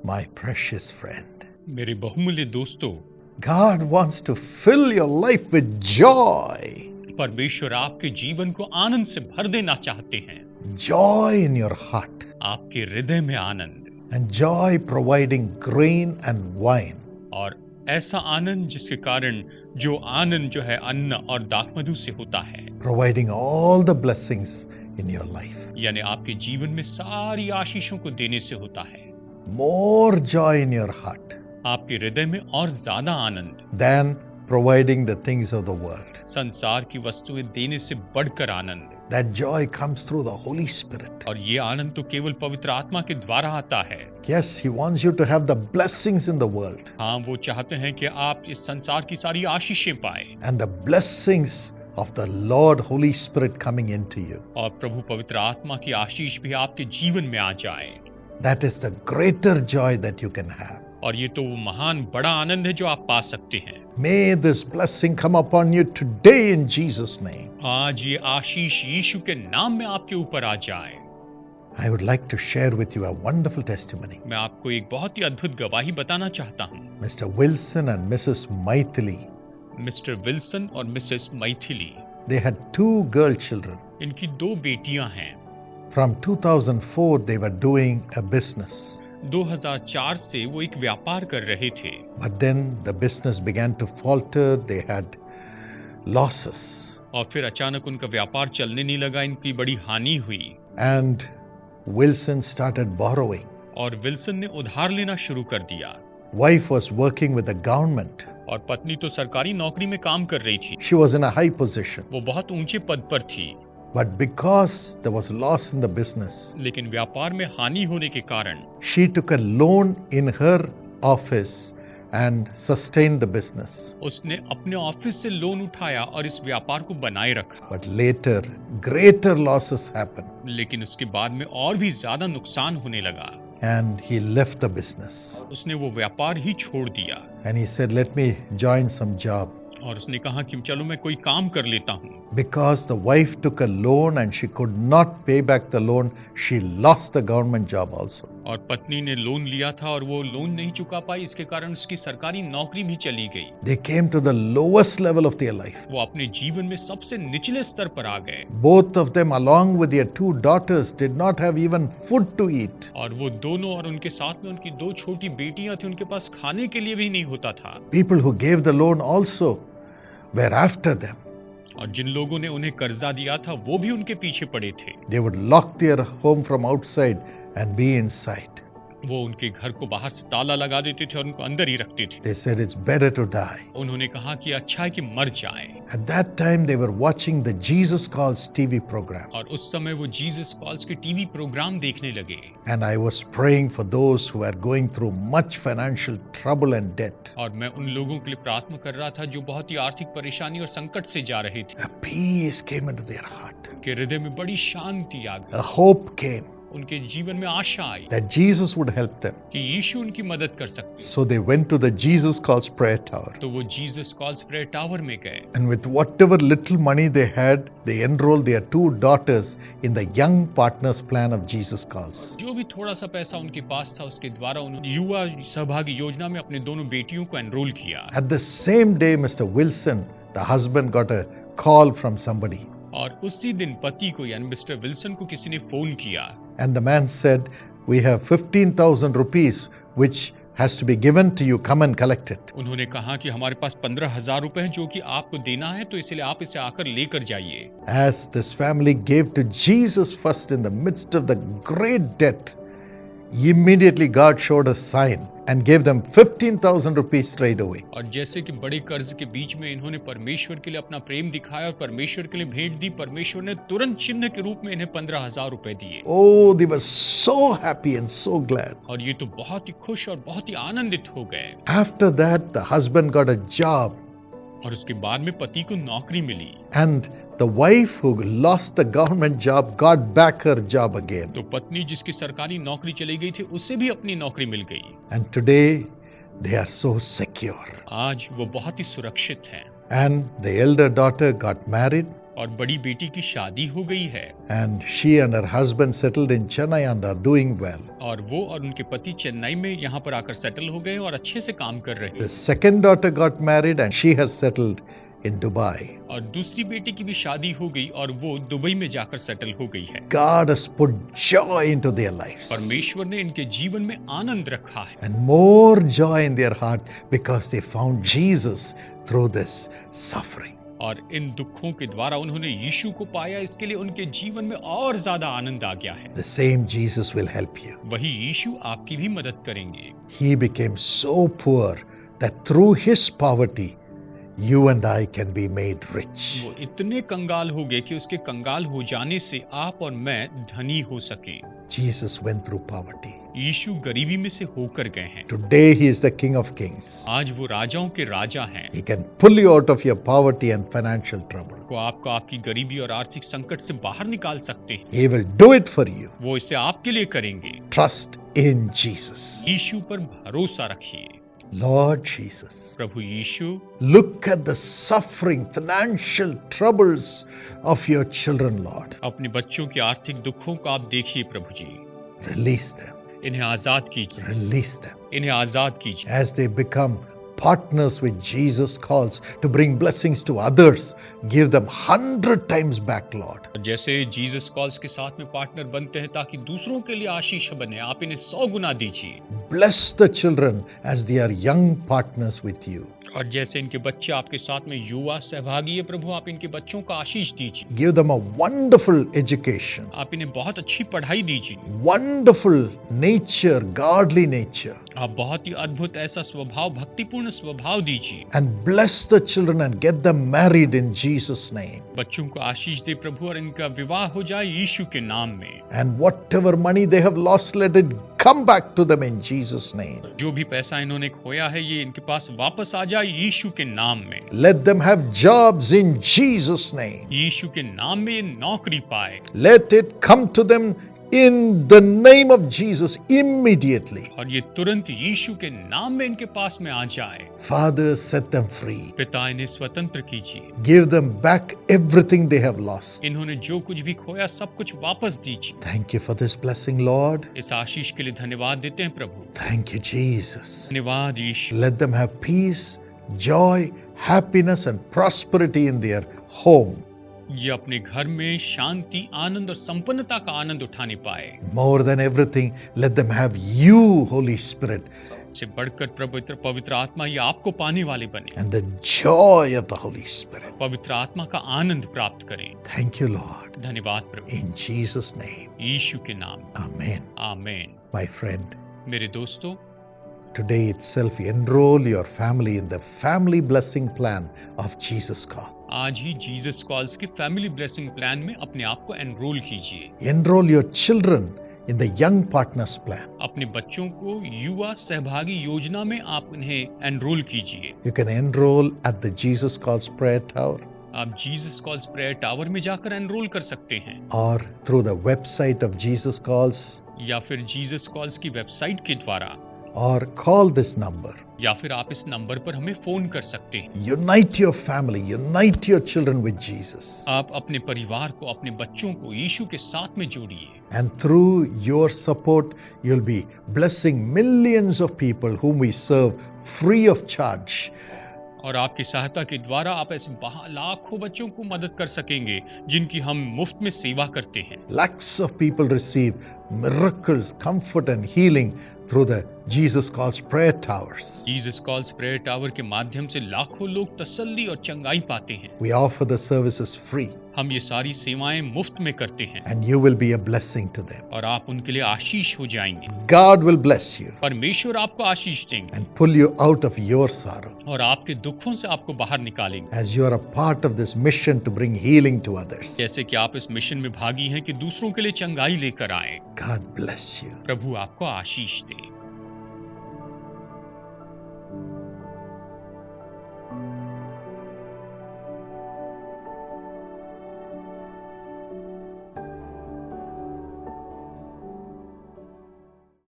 My precious friend, मेरे बहुमूल्य दोस्तों, God wants to fill your life with joy. परमेश्वर आपके जीवन को आनंद से भर देना चाहते हैं। Joy in your heart. आपके हृदय में आनंद, And joy providing grain and wine. और ऐसा आनंद जिसके कारण जो आनंद जो है अन्न और दाखमधु से होता है, Providing all the blessings in your life. यानी आपके जीवन में सारी आशीषों को देने से होता है। More joy in your heart आपके हृदय में और ज्यादा आनंद than providing the things of the world. संसार की वस्तुएं देने से बढ़कर आनंद, That joy comes through the Holy Spirit. और ये आनंद तो केवल पवित्र आत्मा के द्वारा आता है। Yes, He wants you to have the blessings in the world. हाँ, वो चाहते हैं कि आप इस संसार की सारी आशीषें पाए And the blessings of the Lord Holy Spirit coming into you. और प्रभु पवित्र आत्मा की आशीष भी आपके जीवन में आ जाए। That is the greater joy that you can have. और ये तो वो महान बड़ा आनंद है जो आप पा सकते हैं। May this blessing come upon you today in Jesus' name. आज ये आशीष यीशु के नाम में आपके ऊपर आ जाए। I would like to share with you a wonderful testimony. मैं आपको एक बहुत ही अद्भुत गवाही बताना चाहता हूँ। Mr. Wilson and Mrs. Maithili, mister Wilson और Mrs Maithili, they had 2 girl children. इनकी 2 बेटियां हैं। From 2004, they were doing a business. 2004 से वो एक व्यापार कर रहे थे, But then the business began to falter. They had losses. और फिर अचानक उनका व्यापार चलने नहीं लगा, इनकी बड़ी हानि हुई। And Wilson started borrowing. और विल्सन ने उधार लेना शुरू कर दिया। Wife was working with the government. और पत्नी तो सरकारी नौकरी में काम कर रही थी, She was in a high position. वो बहुत ऊंचे पद पर थी। But because there was loss in the business, लेकिन व्यापार में हानि होने के कारण she took a loan in her office and sustained the business. उसने अपने ऑफिस से लोन उठाया और इस व्यापार को बनाए रखा। But later, greater losses happened लेकिन उसके बाद में और भी ज्यादा नुकसान होने लगा। and he left the business. उसने वो व्यापार ही छोड़ दिया And he said, let me join some job. और उसने कहा कि चलो मैं कोई काम कर लेता हूँ। Because the wife took a loan and she could not pay back the loan, she lost the government job also. और पत्नी ने लोन लिया था और वो लोन नहीं चुका पाई, इसके कारण उसकी सरकारी नौकरी भी चली गई। They came to the lowest level of their life. वो अपने जीवन में सबसे निचले स्तर पर आ गए। Both of them, along with their 2 daughters, did not have even food to eat. और वो दोनों और उनके साथ में उनकी 2 छोटी बेटियां थी, उनके पास खाने के लिए भी नहीं होता था। People who gave the loan also were after them. और जिन लोगों ने उन्हें कर्जा दिया था वो भी उनके पीछे पड़े थे। They would lock their home from outside and be inside. वो उनके घर को बाहर से ताला लगा देते थे और उनको अंदर ही रखते थे। They said it's better to die. उन्होंने कहा कि अच्छा है कि मर जाएं। At that time, they were watching the Jesus Calls TV program. और उस समय वो जीसस कॉल्स के टीवी प्रोग्राम देखने लगे। And I was praying for those who are going through much financial trouble and debt. और मैं उन लोगों के लिए प्रार्थना कर रहा था जो बहुत ही आर्थिक परेशानी और संकट से जा रहे थे। A peace came into their heart. उनके हृदय में बड़ी शांति आ गई। A hope came उनके जीवन में आशा आई that Jesus would help them. कि यीशु उनकी मदद कर सकते। So they went to the Jesus Calls prayer tower. तो वो जीसस कॉल्स प्रेयर टावर में गए And with whatever little money they had, they enrolled their 2 daughters in the Young Partners Plan of Jesus Calls. जो भी थोड़ा सा पैसा उनके पास था उसके द्वारा उन्होंने युवा सहभागी योजना में अपने दोनों बेटियों को एनरोल किया। At the same day, Mr. Wilson, the husband, got a call from somebody. और उसी दिन पति को यानी मिस्टर विल्सन को किसी ने फोन किया। And the man said, we have 15,000 rupees which has to be given to you. Come and collect it. उन्होंने कहा कि हमारे पास 15,000 रुपए हैं जो कि आपको देना है, तो इसलिए आप इसे आकर लेकर जाइए। As this family gave to Jesus first in the midst of the great debt, immediately God showed a sign and gave them 15,000 rupees straight away. और जैसे कि बड़े कर्ज के बीच में इन्होंने परमेश्वर के लिए अपना प्रेम दिखाया और परमेश्वर के लिए भेंट दी, परमेश्वर ने तुरंत चिन्ह के रूप में इन्हें 15,000 रुपए दिए। Oh, they were so happy and so glad. और ये तो बहुत ही खुश और बहुत ही आनंदित हो गए। After that, the husband got a job. और उसके बाद में पति को नौकरी मिली। And the wife who lost the government job got back her job again. तो पत्नी जिसकी सरकारी नौकरी चली गई थी उसे भी अपनी नौकरी मिल गई। And today they are so secure. आज वो बहुत ही सुरक्षित हैं। And the elder daughter got married. और बड़ी बेटी की शादी हो गई है and she and her husband settled in Chennai and are doing well. और वो और उनके पति चेन्नई में यहाँ पर आकर सेटल हो गए और अच्छे से काम कर रहे The हैं। second daughter got married and she has settled in Dubai. और दूसरी बेटी की भी शादी हो गई और वो दुबई में जाकर सेटल हो गई है। God has put joy into their lives परमेश्वर ने इनके जीवन में आनंद रखा है and more joy in their heart because they found Jesus through this suffering. और इन दुखों के द्वारा उन्होंने यीशु को पाया, इसके लिए उनके जीवन में और ज्यादा आनंद आ गया है। The same Jesus will help you. वही यीशु आपकी भी मदद करेंगे। He became so poor that through his poverty, you and I can be made rich. वो इतने कंगाल हो गए कि उसके कंगाल हो जाने से आप और मैं धनी हो सके। Jesus went through poverty. यीशु गरीबी में से होकर गए हैं। Today he is the King of Kings. आज वो राजाओं के राजा हैं। He can pull you out of your poverty and financial trouble. वो आपको आपकी गरीबी और आर्थिक संकट से बाहर निकाल सकते हैं। He will do it for you. वो इसे आपके लिए करेंगे। Trust in Jesus. यीशु पर भरोसा रखिए। Lord Jesus, Prabhu Yeshu, look at the suffering, financial troubles of your children, Lord. अपने बच्चों के आर्थिक दुखों को आप देखिए प्रभु जी। Release them. इन्हें आजाद कीजिए। Release them. इन्हें आजाद कीजिए। As they become partners with Jesus calls to bring blessings to others, give them 100 times back, Lord. जैसे जीसस कॉल्स के साथ में पार्टनर बनते हैं ताकि दूसरों के लिए आशीष बने, आप इन्हें 100 गुना दीजिए। Bless the children as they are young partners with you. और जैसे इनके बच्चे आपके साथ में युवा सहभागी है प्रभु, आप इनके बच्चों का आशीष दीजिए। Give them a wonderful education, आप इन्हें बहुत अच्छी पढ़ाई दीजिए। wonderful nature, godly nature. आप बहुत ही अद्भुत ऐसा स्वभाव, भक्तिपूर्ण स्वभाव दीजिए। And bless the children and get them married in Jesus' name. बच्चों को आशीष दे प्रभु और इनका विवाह हो जाए यीशु के नाम में। And whatever money they have lost, let it come back to them in Jesus' name. जो भी पैसा इन्होंने खोया है ये इनके पास वापस आ जाए यीशु के नाम में। Let them have jobs in Jesus' name. यीशु के नाम में ये नौकरी पाए। Let it come to them in the name of Jesus immediately. और ये तुरंत यीशु के नाम में इनके पास में आ जाए। Father, set them free. पिता इन्हें स्वतंत्र कीजिए। Give them back everything they have lost. इन्होंने जो कुछ भी खोया सब कुछ वापस दीजिए। Thank you for this blessing, Lord. इस आशीष के लिए धन्यवाद देते हैं प्रभु। Thank you, Jesus. धन्यवाद यीशु। Let them have peace, joy, happiness, and prosperity in their home. ये अपने घर में शांति, आनंद और संपन्नता का आनंद उठाने पाए। More than everything, let them have you, Holy Spirit, से बढ़कर पवित्र आत्मा ये आपको पाने वाले बने। and the joy of the Holy Spirit. पवित्र आत्मा का आनंद प्राप्त करें। Thank you, Lord. धन्यवाद प्रभु। In Jesus' name. यीशु के नाम। Amen. आमीन। My friend, मेरे दोस्तों, today itself enroll your family in the family blessing plan of Jesus God. आज ही जीसस कॉल्स के फैमिली ब्लेसिंग प्लान में अपने आप को एनरोल कीजिए। Enroll your children in the young partners plan. अपने बच्चों को युवा सहभागी योजना में आप उन्हें एनरोल कीजिए। You can enroll at the Jesus Calls Prayer Tower आप जीसस कॉल्स प्रेयर टावर में जाकर एनरोल कर सकते हैं or through the website of Jesus Calls या फिर जीसस कॉल्स की वेबसाइट के द्वारा or call this number. या फिर आप इस नंबर पर हमें फोन कर सकते हैं। Unite your family, unite your children with Jesus. आप अपने परिवार को, अपने बच्चों को यीशु के साथ में जोड़िए। And through your support, you'll be blessing millions of people whom we serve free of charge. और आपकी सहायता के द्वारा आप ऐसे लाखों बच्चों को मदद कर सकेंगे जिनकी हम मुफ्त में सेवा करते हैं। Lakhs of people receive miracles, comfort and healing through the Jesus Calls Prayer Towers. Jesus calls prayer tower के माध्यम से लाखों लोग तसल्ली और चंगाई पाते हैं। We offer the services free हम ये सारी सेवाएं मुफ्त में करते हैं and you will be a blessing to them. और आप उनके लिए आशीष हो जाएंगे। God will bless you परमेश्वर आपको आशीष देंगे and pull you out of your sorrow और आपके दुखों से आपको बाहर निकालेंगे। as you are a part of this mission to bring healing to others. जैसे कि आप इस मिशन में भागी हैं कि दूसरों के लिए चंगाई लेकर आए। God bless you. प्रभु आपको आशीष दे।